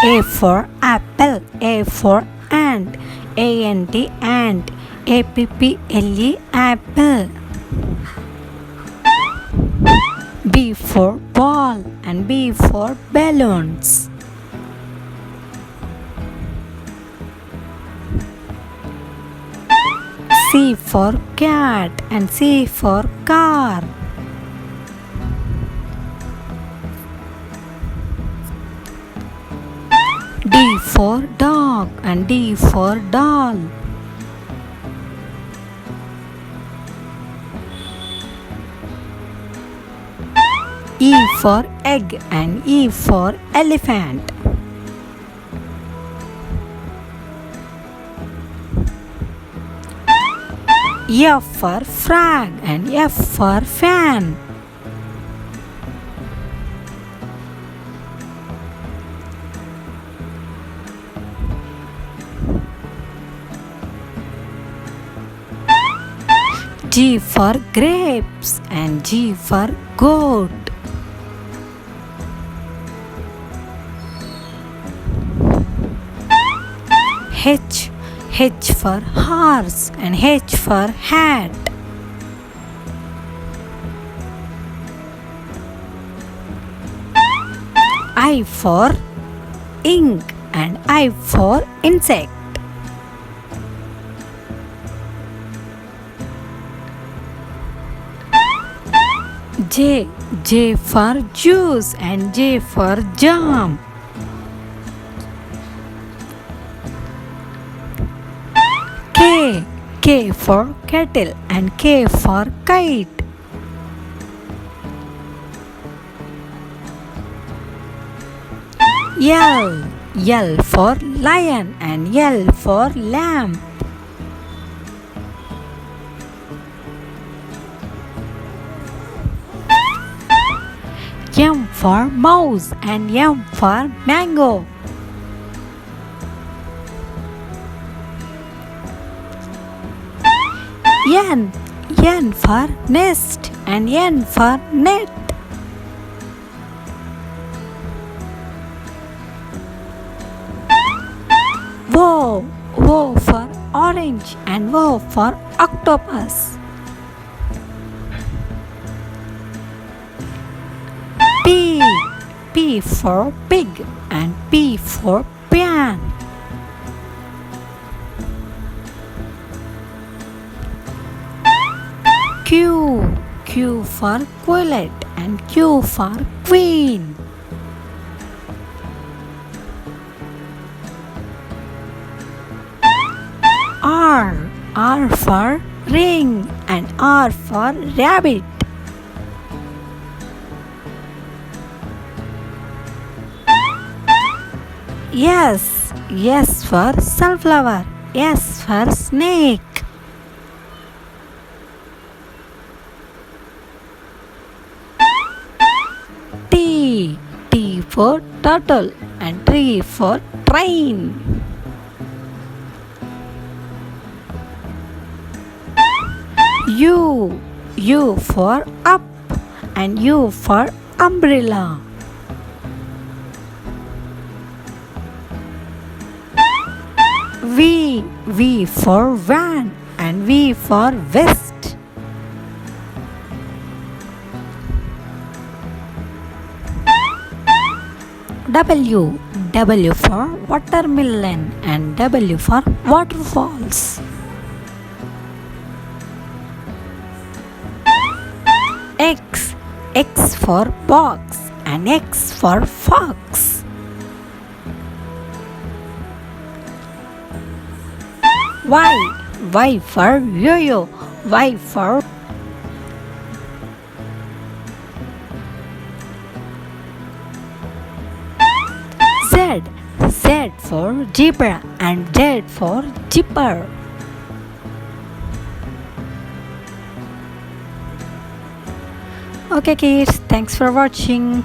A for apple, A for ant, ant, ant, apple, apple. B for ball and B for balloons. C for cat and C for car. D for dog and D for doll. E for egg and E for elephant. F for frog and F for fan. G for grapes and G for goat. H for horse and H for hat. I for ink and I for insect. J for juice and J for jam. K for kettle and K for kite. L for lion and L for lamb. M for mouse and M for mango. N for nest and N for net. O for orange and O for octopus. P for pig and P for pan. Q for quillet and Q for queen. R for ring and R for rabbit. S for sunflower, S for snake. T for turtle and T for train. U for up and U for umbrella. V for van and V for vest. W for watermelon and W for waterfalls. X for box and X for fox. Y for yo-yo, Y for Z for zebra and Z for zipper. Okay kids, thanks for watching.